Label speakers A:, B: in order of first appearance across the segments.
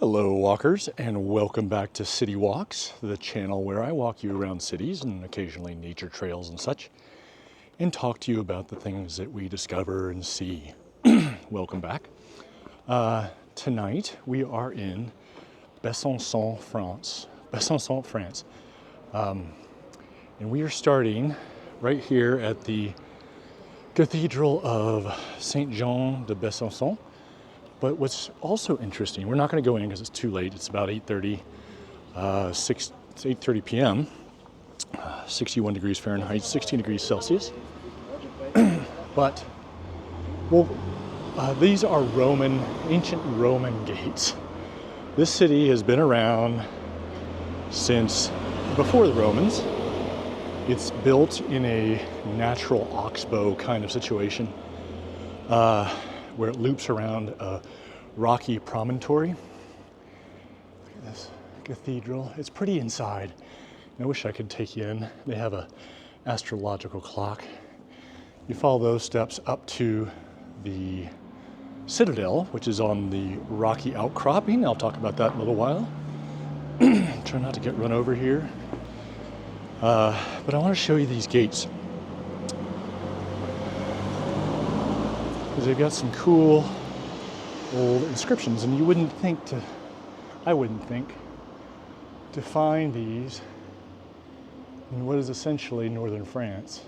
A: Hello walkers, and welcome back to City Walks, the channel where I walk you around cities and occasionally nature trails and such, and talk to you about the things that we discover and see. Welcome back. Tonight we are in Besançon, France. And we are starting right here at the Cathedral of Saint Jean de Besançon. But what's also interesting, we're not going to go in because it's too late. It's about 8:30, 8:30 p.m. 61 degrees Fahrenheit, 16 degrees Celsius. But these are ancient Roman gates. This city has been around since before the Romans. It's built in a natural oxbow kind of situation, where it loops around a rocky promontory. Look at this cathedral. It's pretty inside. I wish I could take you in. They have a astrological clock. You follow those steps up to the Citadel, which is on the rocky outcropping. I'll talk about that in a little while. Try not to get run over here. But I want to show you these gates, because they've got some cool old inscriptions, and I wouldn't think to find these in what is essentially northern France,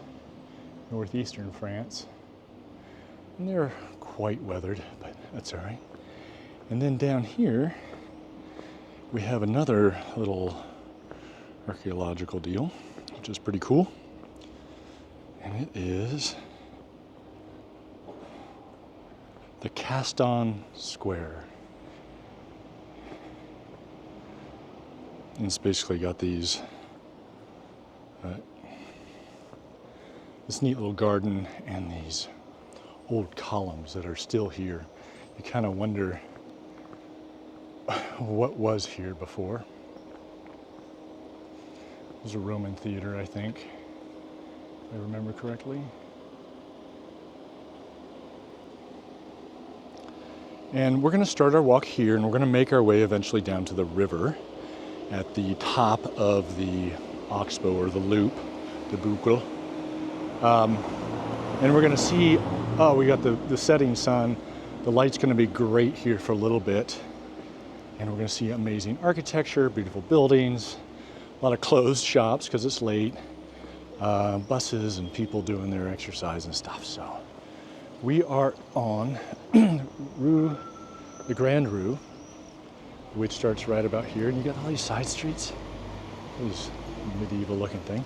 A: northeastern France. And they're quite weathered, but that's all right. And then down here, we have another little archaeological deal, which is pretty cool. And it is the Caston Square. And it's basically got these this neat little garden and these old columns that are still here. You kind of wonder what was here before. It was a Roman theater, I think, if I remember correctly. And we're going to start our walk here, and we're going to make our way eventually down to the river at the top of the Oxbow, or the loop, the boucle. And we're going to see, we got the setting sun. The light's going to be great here for a little bit. And we're going to see amazing architecture, beautiful buildings, a lot of closed shops because it's late, buses and people doing their exercise and stuff. So we are on the Grand Rue, which starts right about here, and you got all these side streets, this medieval looking thing.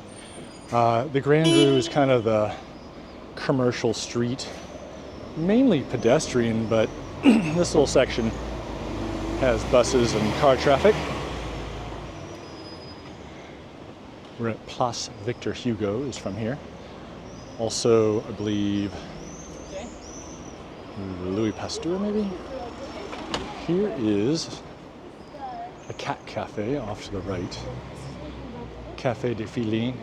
A: The Grand Rue is kind of the commercial street, mainly pedestrian, but this little section has buses and car traffic. We're at Place Victor Hugo is from here. Also, I believe, Louis Pasteur maybe? Here is a cat cafe off to the right. Café de Félin,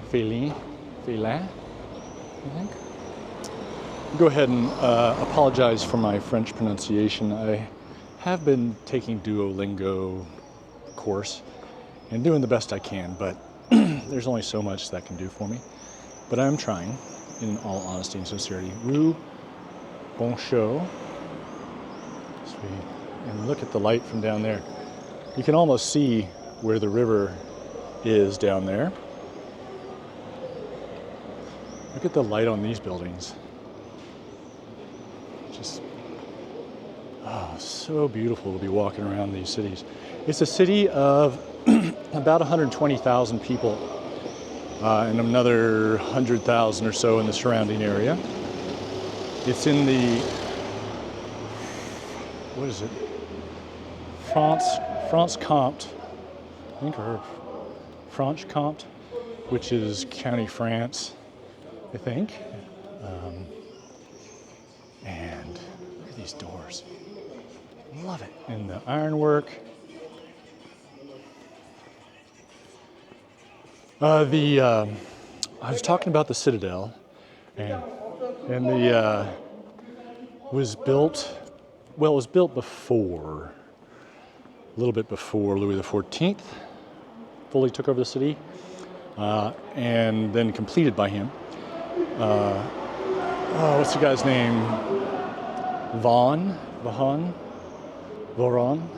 A: I think. Go ahead and apologize for my French pronunciation. I have been taking Duolingo course and doing the best I can, but there's only so much that can do for me. But I'm trying, in all honesty and sincerity. Rue Bonchot. And look at the light from down there. You can almost see where the river is down there. Look at the light on these buildings. Just, so beautiful to be walking around these cities. It's a city of about 120,000 people, and another 100,000 or so in the surrounding area. It's in the, what is it? Franche-Comté, I think, or Franche-Comté, which is County France, I think. And look at these doors. Love it. And the ironwork. I was talking about the Citadel, and the was built, well, it was built before a little bit before Louis XIV fully took over the city, and then completed by him. What's the guy's name? Vaughan,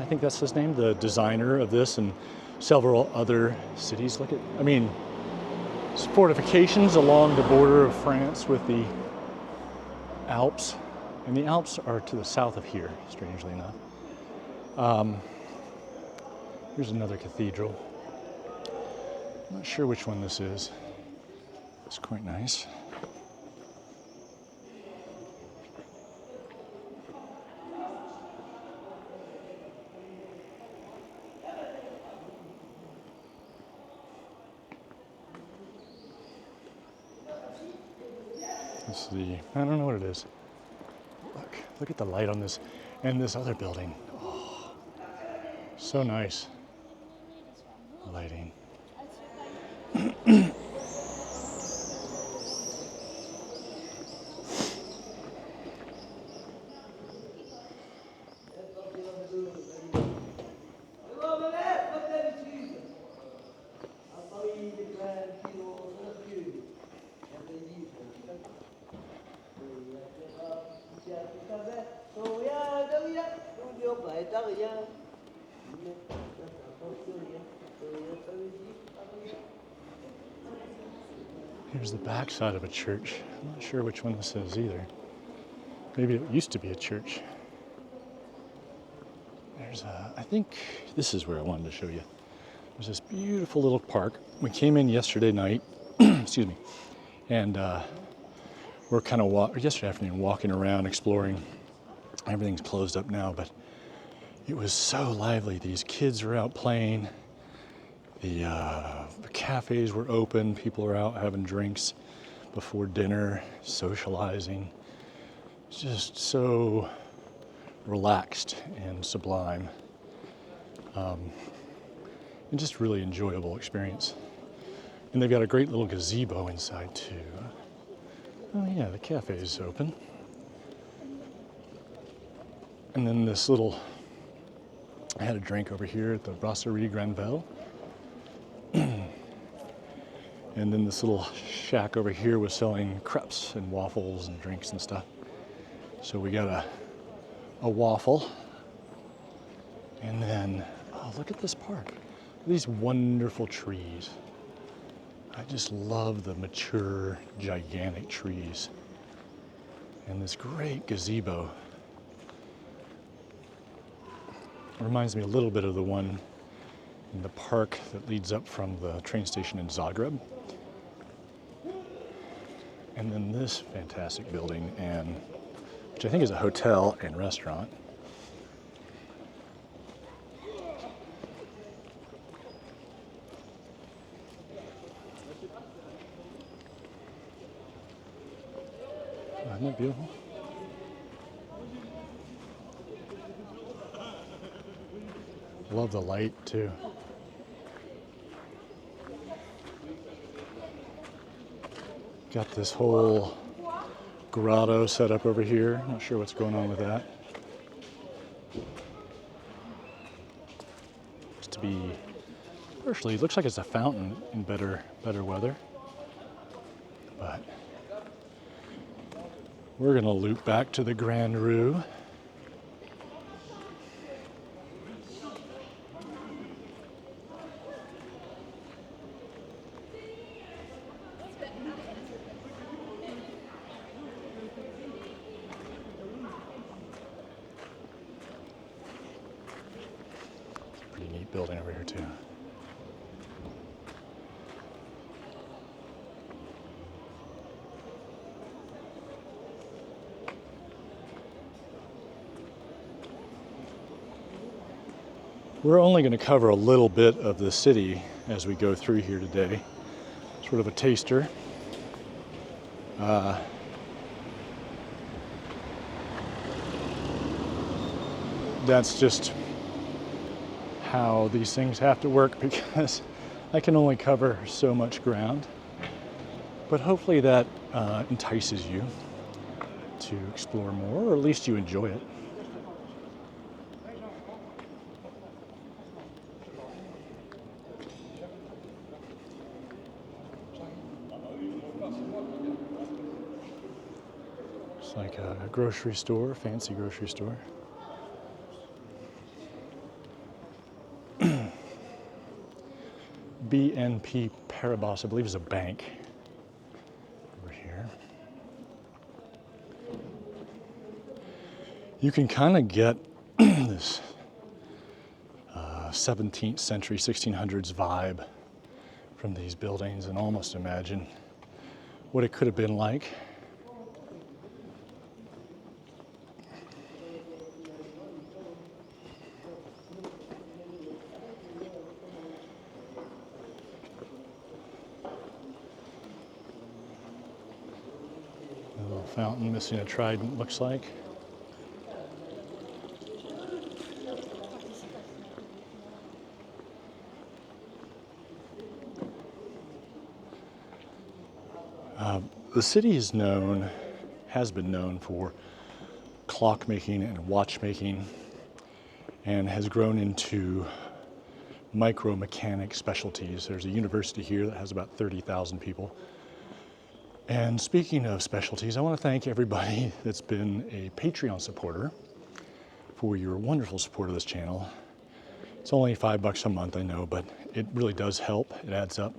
A: I think that's his name, the designer of this and several other cities. Look at, I mean, fortifications along the border of France with the Alps. And the Alps are to the south of here, strangely enough. Here's another cathedral. I'm not sure which one this is. It's quite nice. This is the, I don't know what it is. Look at the light on this and this other building. Oh, so nice. Lighting. Here's the back side of a church. I'm not sure which one this is either. Maybe it used to be a church. I think this is where I wanted to show you. There's this beautiful little park. We came in yesterday night, excuse me, and we're kind of yesterday afternoon walking around, exploring. Everything's closed up now, but it was so lively. These kids were out playing. The cafes were open. People were out having drinks before dinner, socializing. It's just so relaxed and sublime. And just really enjoyable experience. And they've got a great little gazebo inside too. Oh yeah, the cafe is open. And then this little, I had a drink over here at the Brasserie Granvelle. And then this little shack over here was selling crepes and waffles and drinks and stuff. So we got a waffle. And then, oh, look at this park. These wonderful trees. I just love the mature, gigantic trees. And this great gazebo. It reminds me a little bit of the one in the park that leads up from the train station in Zagreb. And then this fantastic building, which I think is a hotel and restaurant. Isn't that beautiful? Love the light too. Got this whole grotto set up over here. Not sure what's going on with that. Looks to be partially, looks like it's a fountain in better weather. But we're gonna loop back to the Grand Rue. Pretty neat building over here too. We're only going to cover a little bit of the city as we go through here today. Sort of a taster. That's just how these things have to work because I can only cover so much ground. But hopefully that entices you to explore more, or at least you enjoy it. like a grocery store, fancy grocery store. BNP Paribas, I believe, is a bank over here. You can kind of get this 17th century, 1600s vibe from these buildings and almost imagine what it could have been like. A little fountain missing a trident, looks like. The city is known, has been known for clockmaking and watchmaking, and has grown into micro-mechanic specialties. There's a university here that has about 30,000 people. And speaking of specialties, I want to thank everybody that's been a Patreon supporter for your wonderful support of this channel. It's only $5 a month, I know, but it really does help. It adds up.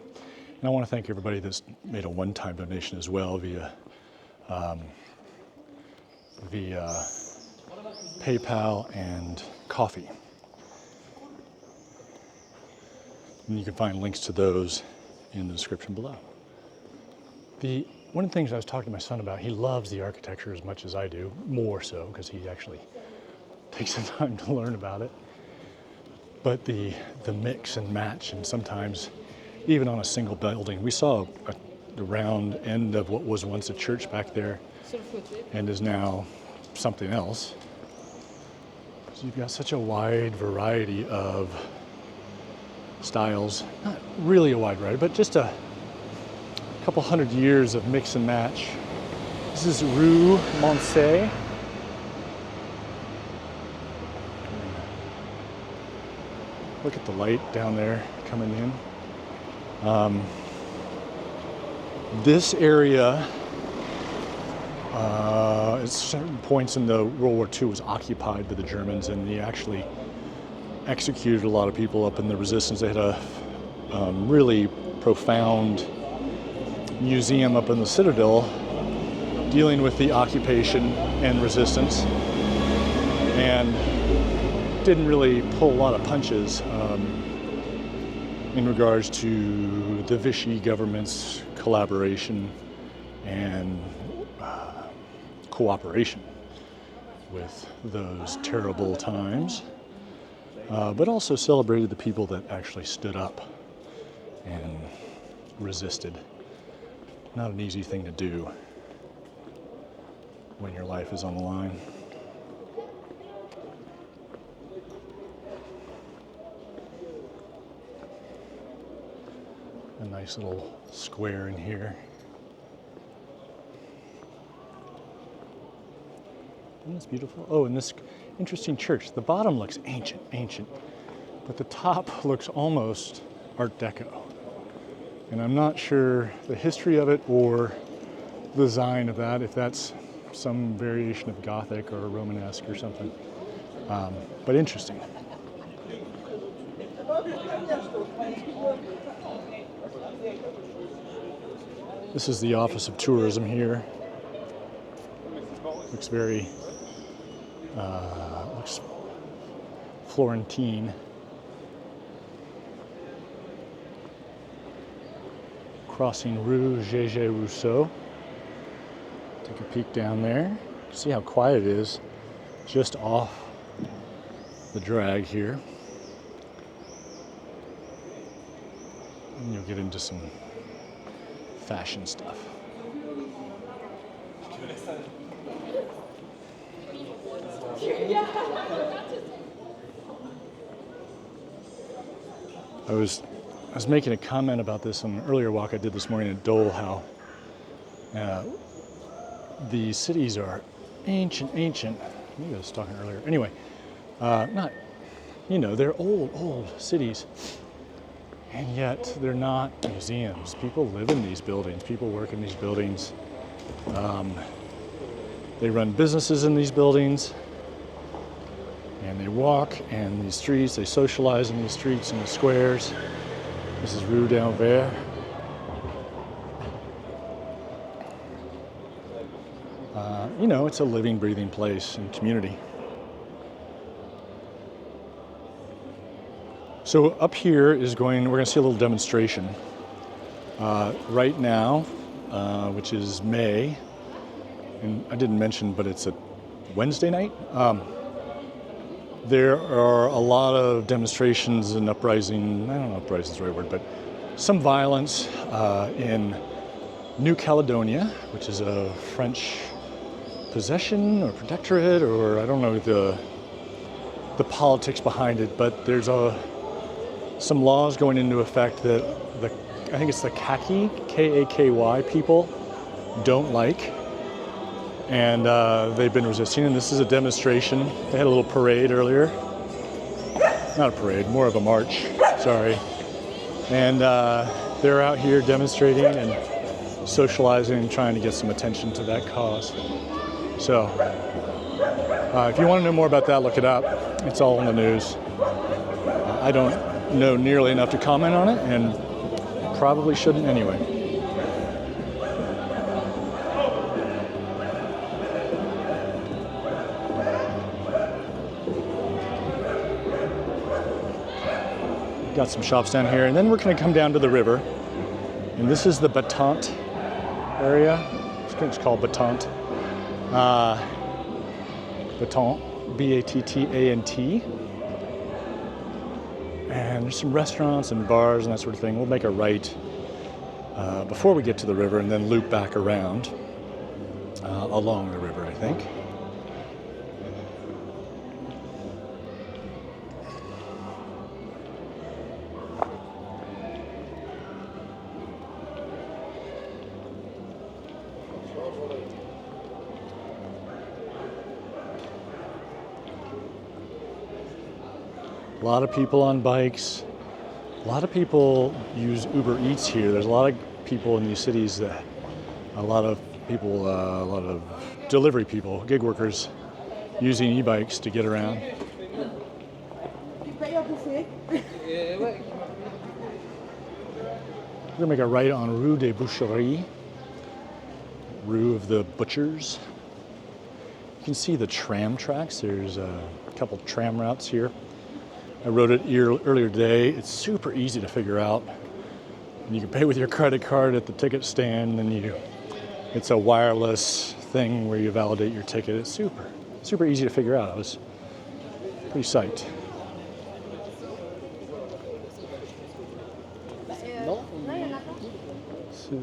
A: And I want to thank everybody that's made a one-time donation as well via PayPal and Coffee. And you can find links to those in the description below. One of the things I was talking to my son about, he loves the architecture as much as I do, more so because he actually takes the time to learn about it. But the mix and match, and sometimes even on a single building. We saw the round end of what was once a church back there and is now something else. So you've got such a wide variety of styles. Not really a wide variety, but just a couple hundred years of mix and match. This is Rue Musée. Look at the light down there coming in. This area, at certain points in the World War II, was occupied by the Germans, and they actually executed a lot of people up in the Resistance. They had a really profound museum up in the Citadel dealing with the occupation and resistance, and didn't really pull a lot of punches in regards to the Vichy government's collaboration and cooperation with those terrible times, but also celebrated the people that actually stood up and resisted. Not an easy thing to do when your life is on the line. A nice little square in here. Isn't this beautiful? Oh, and this interesting church. The bottom looks ancient, but the top looks almost Art Deco. And I'm not sure the history of it or the design of that, if that's some variation of Gothic or Romanesque or something. But interesting. This is the Office of Tourism here. Looks very, looks Florentine. Crossing Rue Gégé Rousseau. Take a peek down there. See how quiet it is just off the drag here. And you'll get into some fashion stuff. I was making a comment about this on an earlier walk I did this morning at Dole, how the cities are ancient. Maybe I was talking earlier. Anyway, not, they're old cities. And yet they're not museums. People live in these buildings. People work in these buildings. They run businesses in these buildings, and they walk in these streets, they socialize in these streets and the squares. This is Rue d'Anvers. You know, it's a living, breathing place and community. So up here we're going to see a little demonstration. Right now, which is May, and I didn't mention, but it's a Wednesday night. There are a lot of demonstrations and uprising, I don't know if uprising is the right word, but some violence in New Caledonia, which is a French possession or protectorate, or I don't know the politics behind it, but there's some laws going into effect that I think it's the Kaki, K-A-K-Y people don't like, and they've been resisting, and this is a demonstration. They had a little parade earlier. Not a parade, more of a march, sorry. And they're out here demonstrating and socializing and trying to get some attention to that cause. So, if you want to know more about that, look it up. It's all in the news. I don't know nearly enough to comment on it, and probably shouldn't anyway. Got some shops down here, and then we're going to come down to the river. And this is the Battant area. It's called Battant. Battant, B-A-T-T-A-N-T. And there's some restaurants and bars and that sort of thing. We'll make a right before we get to the river and then loop back around along the river, I think. A lot of people on bikes. A lot of people use Uber Eats here. There's a lot of people in these cities that, a lot of delivery people, gig workers, using e-bikes to get around. We're gonna make a right on Rue des Boucheries, Rue of the Butchers. You can see the tram tracks. There's a couple tram routes here. I wrote it earlier today. It's super easy to figure out. And you can pay with your credit card at the ticket stand, and it's a wireless thing where you validate your ticket. It's super easy to figure out. I was pretty psyched. So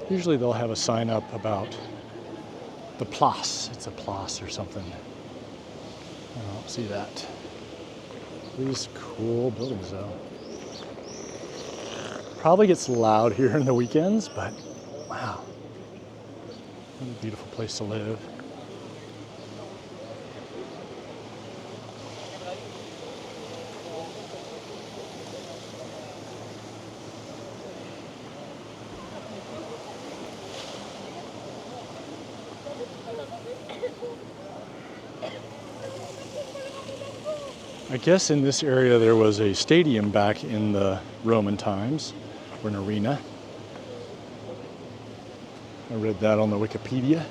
A: usually they'll have a sign up about the place. It's a place or something. I don't see that. These cool buildings though. Probably gets loud here in the weekends, but wow. What a beautiful place to live. I guess in this area there was a stadium back in the Roman times, or an arena. I read that on the Wikipedia.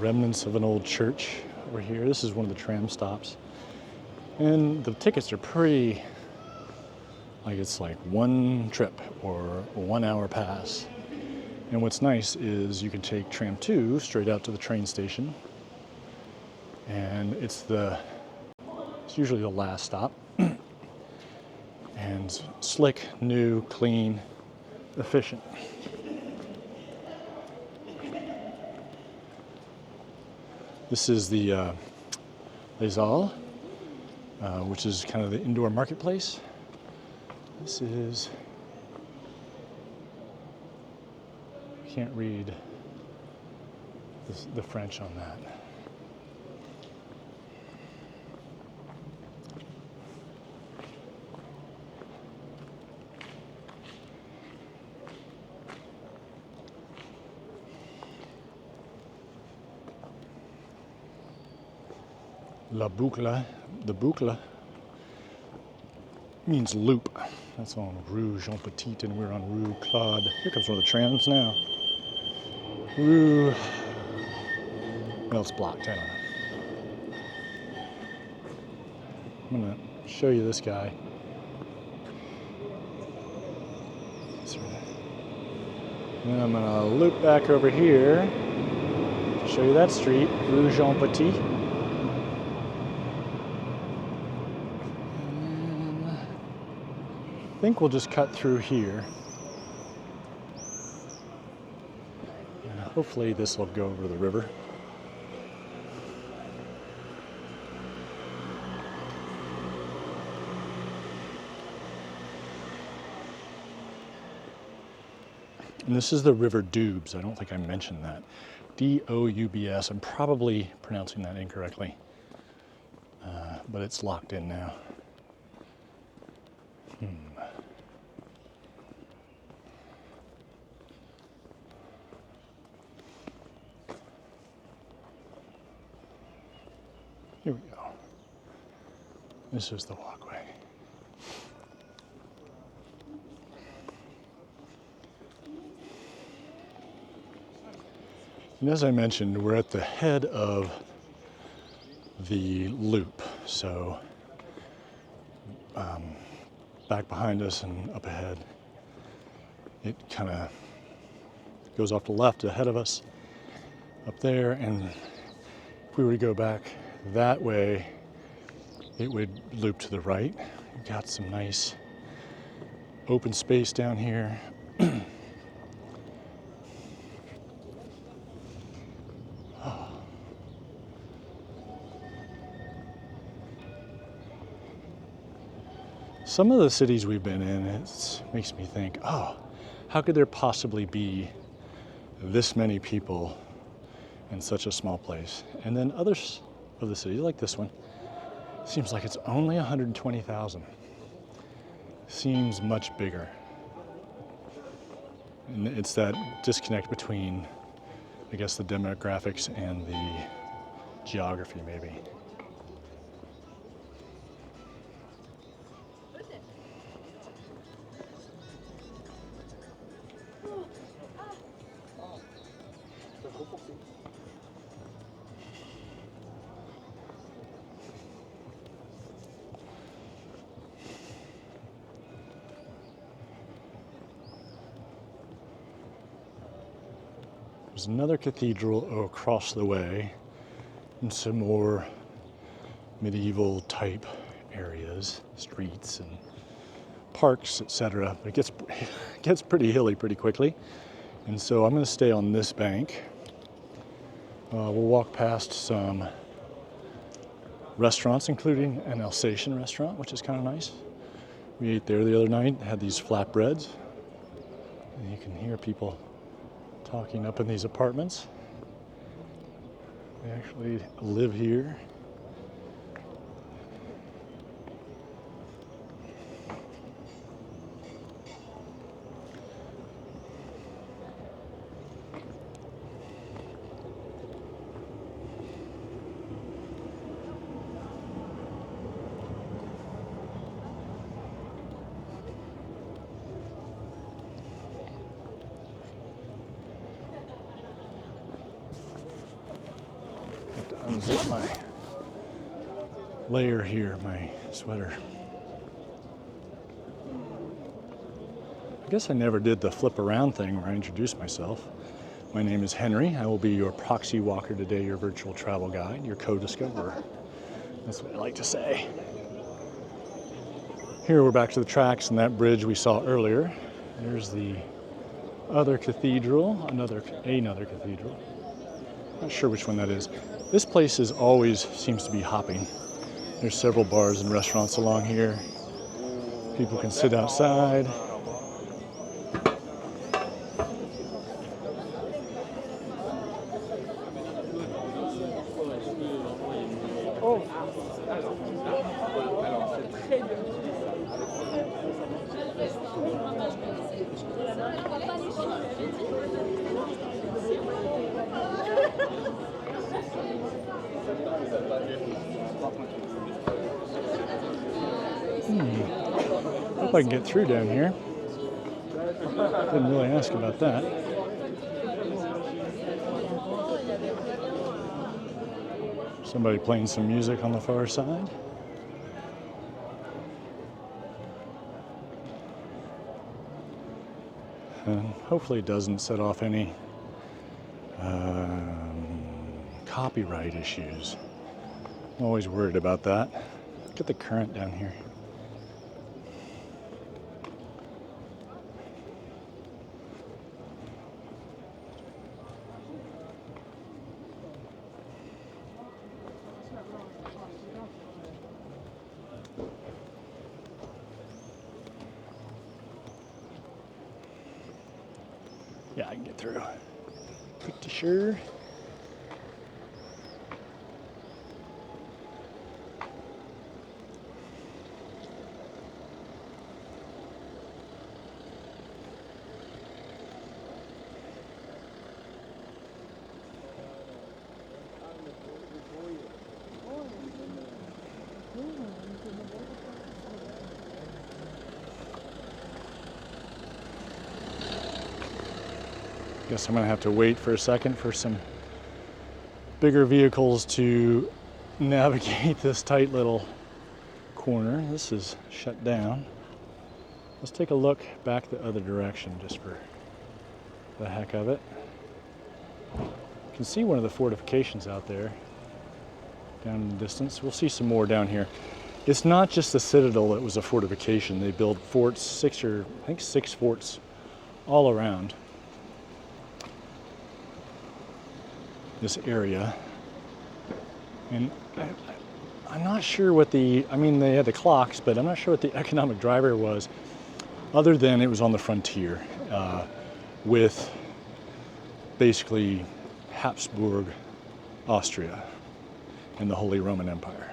A: Remnants of an old church over here. This is one of the tram stops. And the tickets are pretty, like it's like one trip or a 1 hour pass. And what's nice is you can take tram 2 straight out to the train station. And it's usually the last stop. And slick, new, clean, efficient. This is the Les Halles. which is kind of the indoor marketplace. This is, I can't read the French on that. La boucle, the boucle means loop. That's on Rue Jean Petit, and we're on Rue Claude. Here comes one of the trams now. Rue, well, it's blocked, I don't know. I'm gonna show you this guy. And I'm gonna loop back over here to show you that street, Rue Jean Petit. I think we'll just cut through here. And hopefully this will go over the river. And this is the River Doubs. I don't think I mentioned that. D-O-U-B-S. I'm probably pronouncing that incorrectly, but it's locked in now. Here we go. This is the walkway. And as I mentioned, we're at the head of the loop. So back behind us and up ahead, it kind of goes off to the left ahead of us up there. And if we were to go back that way, it would loop to the right. We've got some nice open space down here. Some of the cities we've been in, it makes me think, oh, how could there possibly be this many people in such a small place? And then others of the cities, like this one, seems like it's only 120,000. Seems much bigger. And it's that disconnect between, I guess, the demographics and the geography, maybe. There's another cathedral across the way and some more medieval type areas, streets and parks, etc. But it gets pretty hilly pretty quickly. And so I'm going to stay on this bank. We'll walk past some restaurants, including an Alsatian restaurant, which is kind of nice. We ate there the other night, had these flatbreads. And you can hear people talking up in these apartments. They actually live here. Unzip my layer here, my sweater. I guess I never did the flip around thing where I introduced myself. My name is Henry. I will be your proxy walker today, your virtual travel guide, your co-discoverer. That's what I like to say. Here we're back to the tracks and that bridge we saw earlier. There's the other cathedral, another cathedral. Not sure which one that is. This place is always seems to be hopping. There's several bars and restaurants along here. People can sit outside. Hope I can get through down here. Didn't really ask about that. Somebody playing some music on the far side. And hopefully it doesn't set off any copyright issues. I'm always worried about that. Look at the current down here. Yeah, I can get through. Pretty sure. Guess I'm gonna have to wait for a second for some bigger vehicles to navigate this tight little corner. This is shut down. Let's take a look back the other direction just for the heck of it. You can see one of the fortifications out there down in the distance. We'll see some more down here. It's not just the Citadel that was a fortification. They built forts, six forts all around this area. And I'm not sure what they had the clocks, but I'm not sure what the economic driver was, other than it was on the frontier with basically Habsburg, Austria, and the Holy Roman Empire.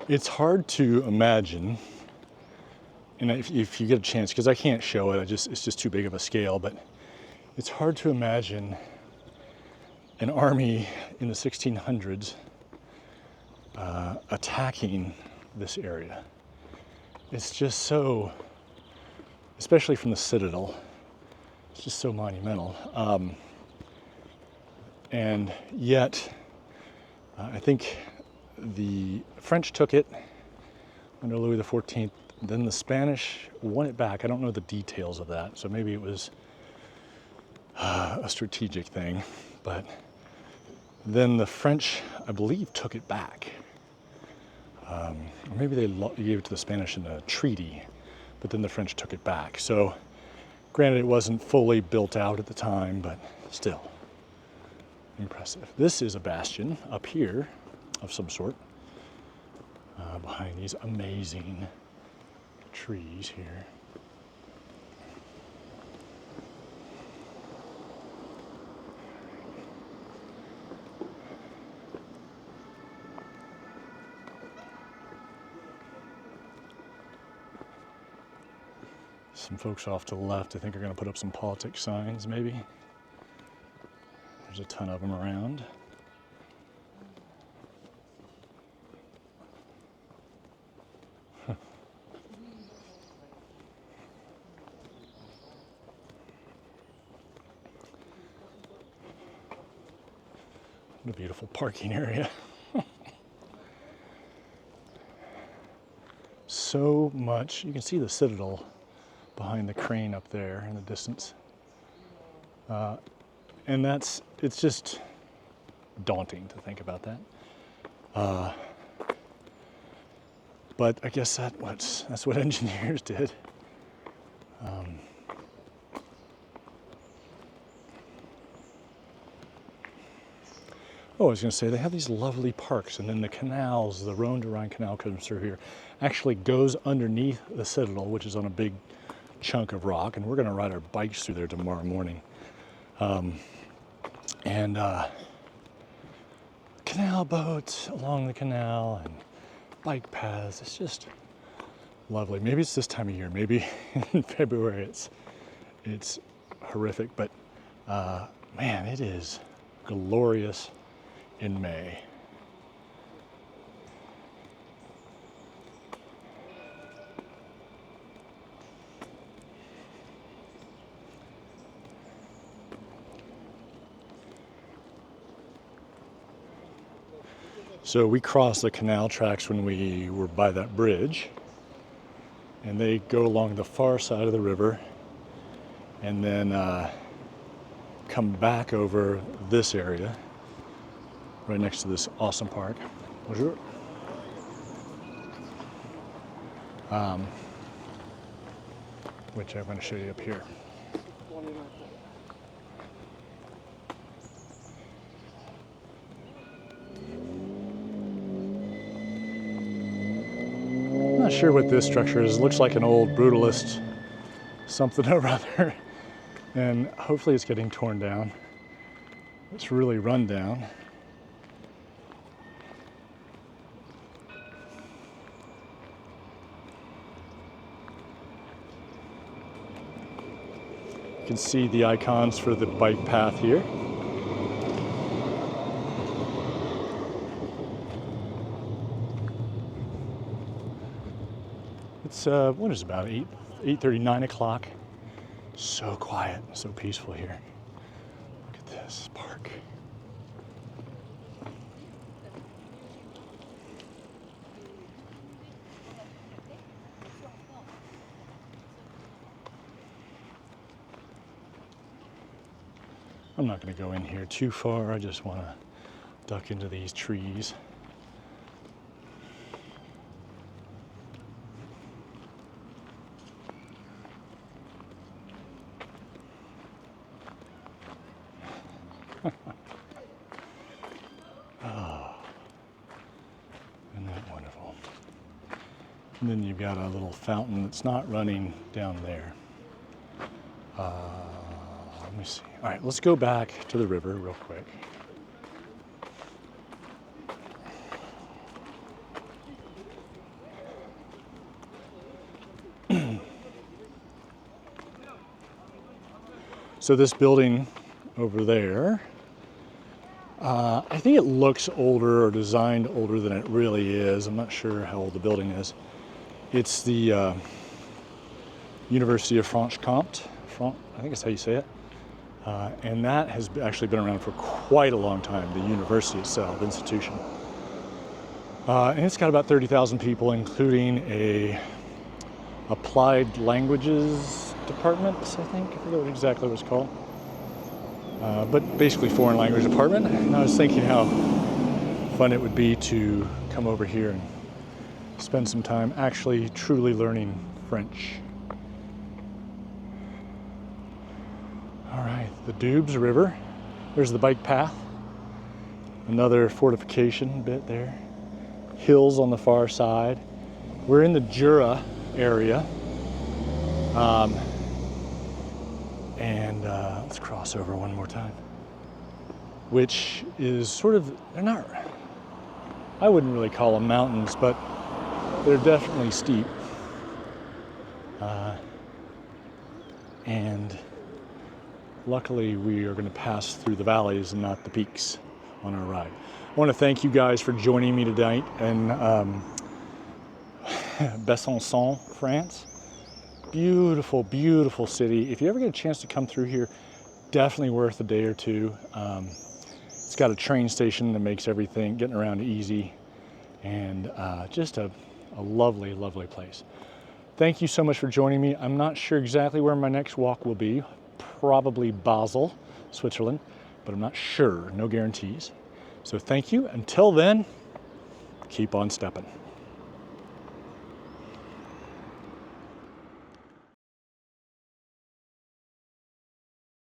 A: It's hard to imagine, and if you get a chance, because I can't show it, it's just too big of a scale, but it's hard to imagine an army in the 1600s attacking this area. It's just so, especially from the Citadel, it's just so monumental. And yet, I think the French took it under Louis XIV, then the Spanish won it back. I don't know the details of that, so maybe it was a strategic thing, but then the French, I believe, took it back. Or maybe they gave it to the Spanish in a treaty, but then the French took it back. So granted, it wasn't fully built out at the time, but still impressive. This is a bastion up here of some sort, behind these amazing trees here. Some folks off to the left, I think, are going to put up some politics signs, maybe. There's a ton of them around. What a beautiful parking area. So much. You can see the Citadel behind the crane up there in the distance. And it's just daunting to think about that. But I guess that's what engineers did. Oh, I was going to say, they have these lovely parks, and then the canals, the Rhone to Rhine Canal comes through here, actually goes underneath the Citadel, which is on a big chunk of rock, and we're going to ride our bikes through there tomorrow morning. Canal boats along the canal and bike paths. It's just lovely. Maybe it's this time of year. Maybe in February it's horrific, but man, it is glorious in May. So we crossed the canal tracks when we were by that bridge, and they go along the far side of the river and then come back over this area right next to this awesome park. Bonjour. Which I'm going to show you up here. Not sure what this structure is. It looks like an old brutalist something or other, and hopefully it's getting torn down. It's really run down. You can see the icons for the bike path here. It's what is it, about 8:30, 9 o'clock. So quiet, so peaceful here. Look at this park. I'm not going to go in here too far. I just want to duck into these trees. Oh, isn't that wonderful? And then you've got a little fountain that's not running down there. Let me see. All right, let's go back to the river real quick. So this building over there, I think it looks older or designed older than it really is. I'm not sure how old the building is. It's the University of Franche-Comté. I think that's how you say it. And that has actually been around for quite a long time, the university itself, institution. And it's got about 30,000 people, including a applied languages department, I think. I forget what exactly what it's called. But basically foreign language department. And I was thinking how fun it would be to come over here and spend some time actually truly learning French. All right, the Doubs River. There's the bike path. Another fortification bit there. Hills on the far side. We're in the Jura area. Let's cross over one more time. Which is sort of, they're not, I wouldn't really call them mountains, but they're definitely steep. And luckily we are going to pass through the valleys and not the peaks on our ride. I want to thank you guys for joining me tonight in Besançon, France. Beautiful, beautiful city. If you ever get a chance to come through here, definitely worth a day or two. It's got a train station that makes everything, getting around easy, and just a lovely, lovely place. Thank you so much for joining me. I'm not sure exactly where my next walk will be. Probably Basel, Switzerland, but I'm not sure. No guarantees. So thank you. Until then, keep on stepping.